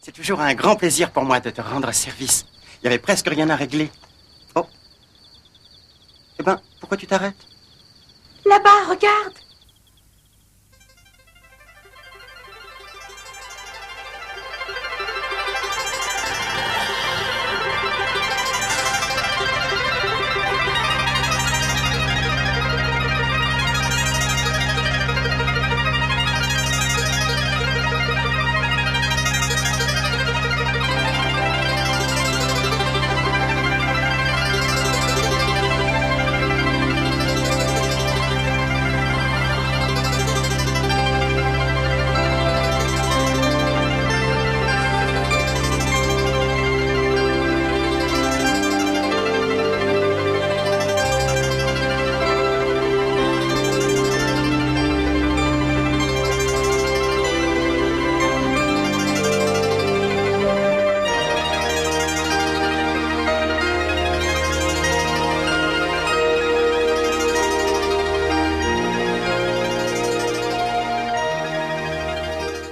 C'est toujours un grand plaisir pour moi de te rendre service. Il y avait presque rien à régler. Oh. Eh ben, pourquoi tu t'arrêtes? Là-bas, regarde.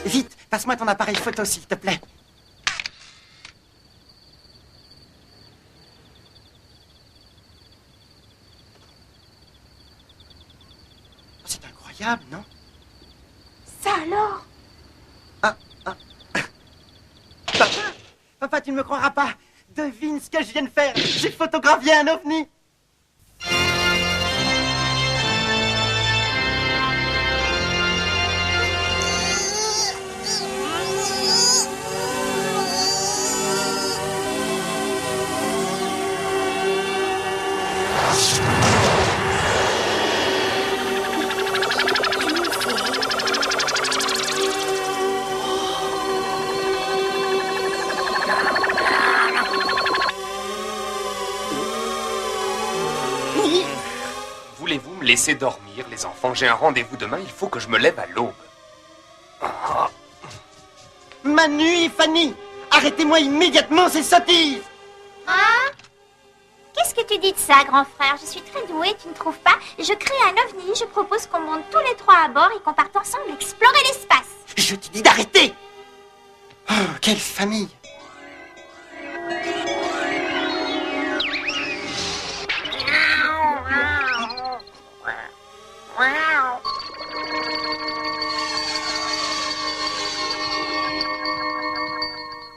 Vite, passe-moi ton appareil photo, s'il te plaît. Oh, c'est incroyable, non? Ça alors? Papa, papa, tu ne me croiras pas. Devine ce que je viens de faire. J'ai photographié un ovni. Voulez-vous me laisser dormir, les enfants? J'ai un rendez-vous demain, il faut que je me lève à l'aube. Ma nuit, Fanny. Arrêtez-moi immédiatement ces sottises. Hein? Qu'est-ce que tu dis de ça, grand frère? Je suis très douée, tu ne trouves pas? Je crée un ovni, je propose qu'on monte tous les trois à bord et qu'on parte ensemble explorer l'espace. Je te dis d'arrêter. Oh, quelle famille.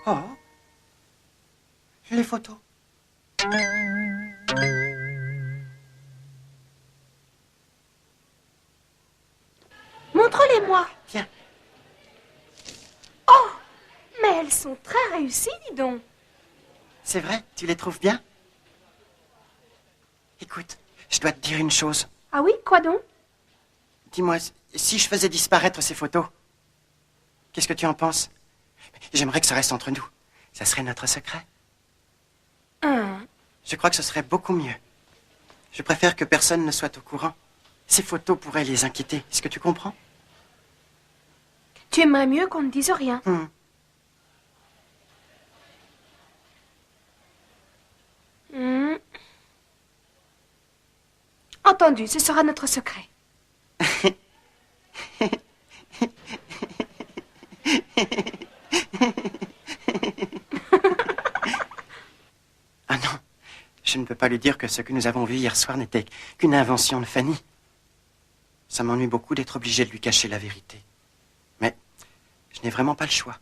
Oh. Les photos. Montre-les-moi. Tiens. Oh, mais elles sont très réussies, dis donc. C'est vrai, tu les trouves bien? Écoute, je dois te dire une chose. Ah oui, quoi donc? Dis-moi, si je faisais disparaître ces photos, qu'est-ce que tu en penses? J'aimerais que ça reste entre nous. Ça serait notre secret. Je crois que ce serait beaucoup mieux. Je préfère que personne ne soit au courant. Ces photos pourraient les inquiéter. Est-ce que tu comprends? Tu aimerais mieux qu'on ne dise rien. Entendu, ce sera notre secret. Ah non, je ne peux pas lui dire que ce que nous avons vu hier soir n'était qu'une invention de Fanny. Ça m'ennuie beaucoup d'être obligé de lui cacher la vérité. Mais je n'ai vraiment pas le choix.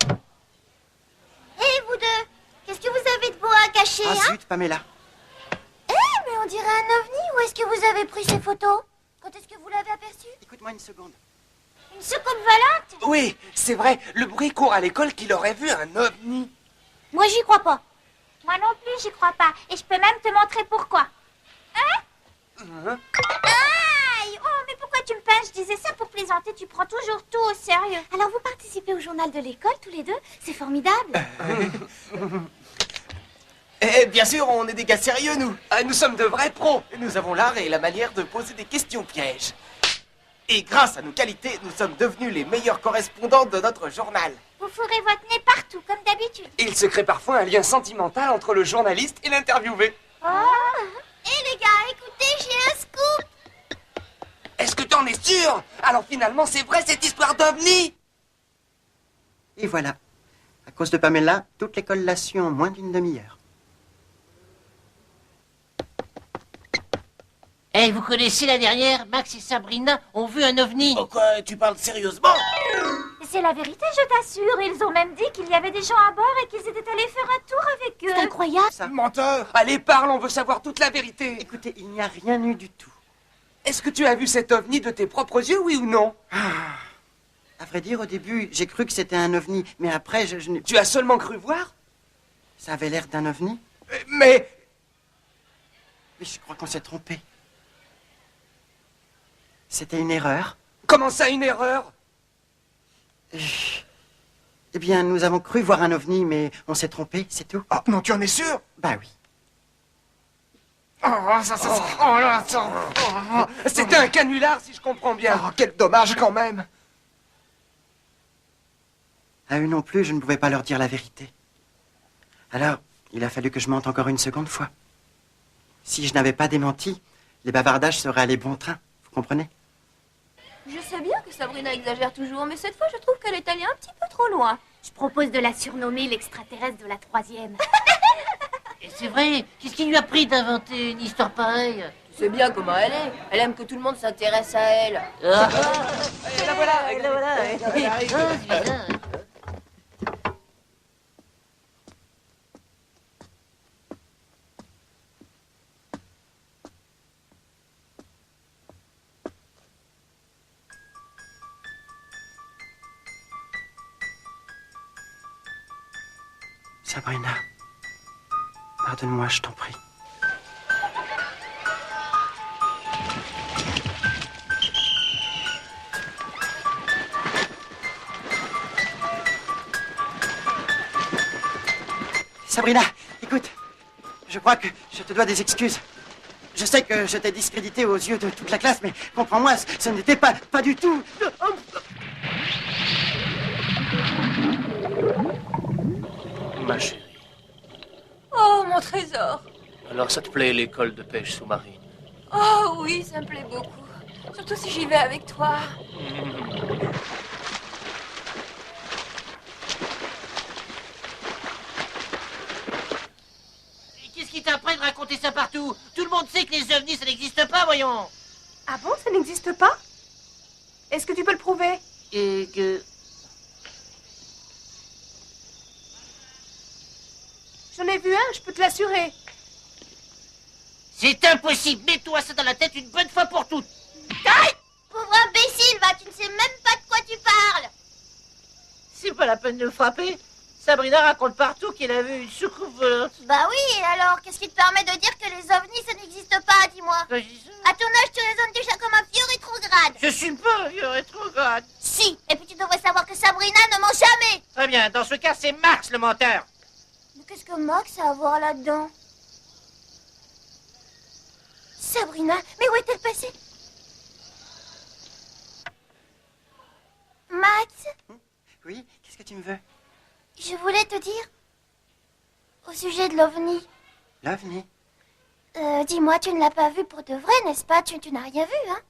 Et vous deux, qu'est-ce que vous avez de beau à cacher, Ah hein? zut, Pamela. Mais on dirait un ovni. Où est-ce que vous avez pris ces photos? Quand est-ce que vous l'avez aperçu? Écoute-moi une seconde. Une soucoupe volante? Oui, c'est vrai, le bruit court à l'école qu'il aurait vu un ovni. Moi, j'y crois pas. Moi non plus, j'y crois pas. Et je peux même te montrer pourquoi. Hein? Aïe! Oh, mais pourquoi tu me pinces? Je disais ça pour plaisanter. Tu prends toujours tout au sérieux. Alors, vous participez au journal de l'école, tous les deux? C'est formidable. Eh bien sûr, on est des gars sérieux, nous. Nous sommes de vrais pros. Nous avons l'art et la manière de poser des questions pièges. Et grâce à nos qualités, nous sommes devenus les meilleurs correspondants de notre journal. Vous fourrez votre nez partout, comme d'habitude. Il se crée parfois un lien sentimental entre le journaliste et l'interviewé. Oh! Et les gars, écoutez, j'ai un scoop. Est-ce que t'en es sûr? Alors finalement, c'est vrai cette histoire d'ovni? Et voilà. À cause de Pamela, toute l'école l'a su en moins d'une demi-heure. Eh, vous connaissez la dernière? Max et Sabrina ont vu un ovni. Oh quoi, tu parles sérieusement? C'est la vérité, je t'assure. Ils ont même dit qu'il y avait des gens à bord et qu'ils étaient allés faire un tour avec eux. C'est incroyable. Ça. Menteur! Allez, parle, on veut savoir toute la vérité. Écoutez, il n'y a rien eu du tout. Est-ce que tu as vu cet ovni de tes propres yeux, oui ou non? À vrai dire, au début, j'ai cru que c'était un ovni, mais après, je n'ai... Tu as seulement cru voir? Ça avait l'air d'un ovni, Mais... mais je crois qu'on s'est trompé. C'était une erreur. Comment ça, une erreur? Eh bien, nous avons cru voir un ovni, mais on s'est trompé, c'est tout. Ah, non, tu en es sûr? Bah oui. C'était un canular, si je comprends bien. Oh, quel dommage, quand même. À eux non plus, je ne pouvais pas leur dire la vérité. Alors, il a fallu que je mente encore une seconde fois. Si je n'avais pas démenti, les bavardages seraient allés bon train, vous comprenez? Je sais bien que Sabrina exagère toujours, mais cette fois, je trouve qu'elle est allée un petit peu trop loin. Je propose de la surnommer l'extraterrestre de la 3e. Et c'est vrai, qu'est-ce qui lui a pris d'inventer une histoire pareille? Tu sais bien comment elle est. Elle aime que tout le monde s'intéresse à elle. Ah, Et la voilà. la voilà. Elle arrive. Ah, c'est bizarre. Sabrina, pardonne-moi, je t'en prie. Sabrina, écoute, je crois que je te dois des excuses. Je sais que je t'ai discrédité aux yeux de toute la classe, mais comprends-moi, ce n'était pas du tout... Ma chérie, Oh, mon trésor. alors ça te plaît l'école de pêche sous-marine? Oh oui, ça me plaît beaucoup. Surtout si j'y vais avec toi. Et qu'est-ce qui t'apprête de raconter ça partout? Tout le monde sait que les ovnis, ça n'existe pas, voyons. Ah bon, ça n'existe pas? Est-ce que tu peux le prouver? Et que... J'en ai vu un, je peux te l'assurer. C'est impossible. Mets-toi ça dans la tête une bonne fois pour toutes. Pauvre imbécile, va, tu ne sais même pas de quoi tu parles. C'est pas la peine de le frapper. Sabrina raconte partout qu'elle a vu une soucoupe volante. Bah oui, alors, qu'est-ce qui te permet de dire que les ovnis, ça n'existe pas, dis-moi? Quand je dis ça, À ton âge, tu raisonnes déjà comme un vieux rétrograde. je suis pas vieux rétrograde. Si, et puis tu devrais savoir que Sabrina ne ment jamais. Très bien, dans ce cas, c'est Max le menteur. Mais qu'est-ce que Max a à voir là-dedans? Sabrina, mais où est-elle passée? Max, Oui, qu'est-ce que tu me veux? je voulais te dire, au sujet de l'OVNI, L'OVNI? dis-moi, tu ne l'as pas vu pour de vrai, n'est-ce pas? Tu n'as rien vu, hein?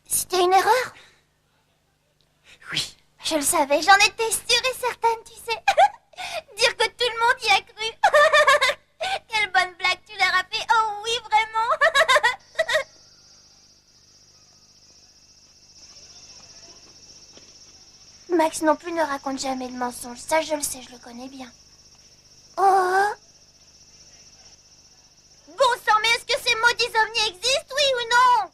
C'était une erreur? Oui. Je le savais, j'en étais sûre et certaine, tu sais. Dire que tout le monde y a cru. Quelle bonne blague tu leur as fait. Oh oui, vraiment. Max non plus ne raconte jamais de mensonges. Ça, je le sais, je le connais bien. Oh. Bon sang, mais est-ce que ces maudits ovnis existent, oui ou non?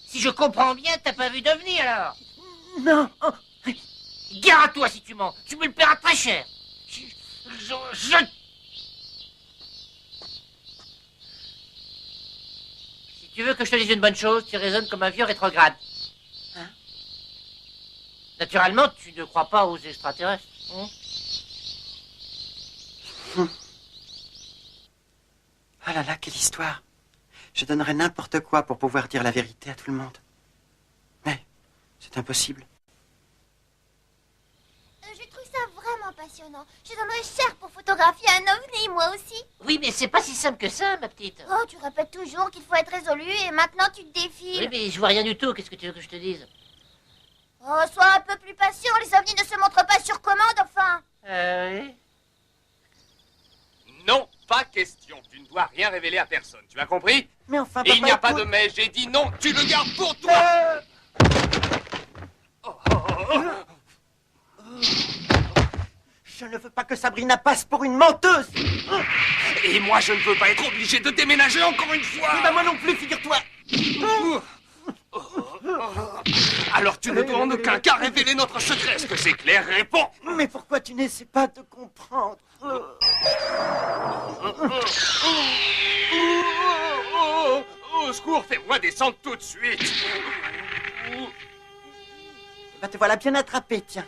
Si je comprends bien, t'as pas vu d'ovni alors? Non. Gare à toi si tu mens. Tu me le paieras très cher. Je- Si tu veux que je te dise une bonne chose, tu raisonnes comme un vieux rétrograde. Hein? Naturellement, tu ne crois pas aux extraterrestres. Hein? Ah là là, quelle histoire. Je donnerais n'importe quoi pour pouvoir dire la vérité à tout le monde. Mais c'est impossible. Je trouve ça vraiment passionnant. Je donnerais cher pour photographier un ovni, moi aussi. Oui, mais c'est pas si simple que ça, ma petite. Oh, tu répètes toujours qu'il faut être résolu et maintenant tu te défiles. Oui, mais je vois rien du tout. Qu'est-ce que tu veux que je te dise? Oh, sois un peu plus patient, les ovnis ne se montrent pas sur commande, enfin. Oui. Non, pas question. Tu ne dois rien révéler à personne. Tu as compris? Mais enfin, Et papa, il n'y a pas de écoute. mais. J'ai dit non. Tu le gardes pour toi. Je ne veux pas que Sabrina passe pour une menteuse. Et moi, je ne veux pas être obligé de déménager encore une fois. Eh ben, moi non plus, figure-toi. Alors tu ne dois en aucun cas révéler notre secret. Est-ce que c'est clair? Réponds. Mais pourquoi tu n'essaies pas de comprendre? Au secours, fais-moi descendre tout de suite. Bah, te voilà bien attrapé, tiens.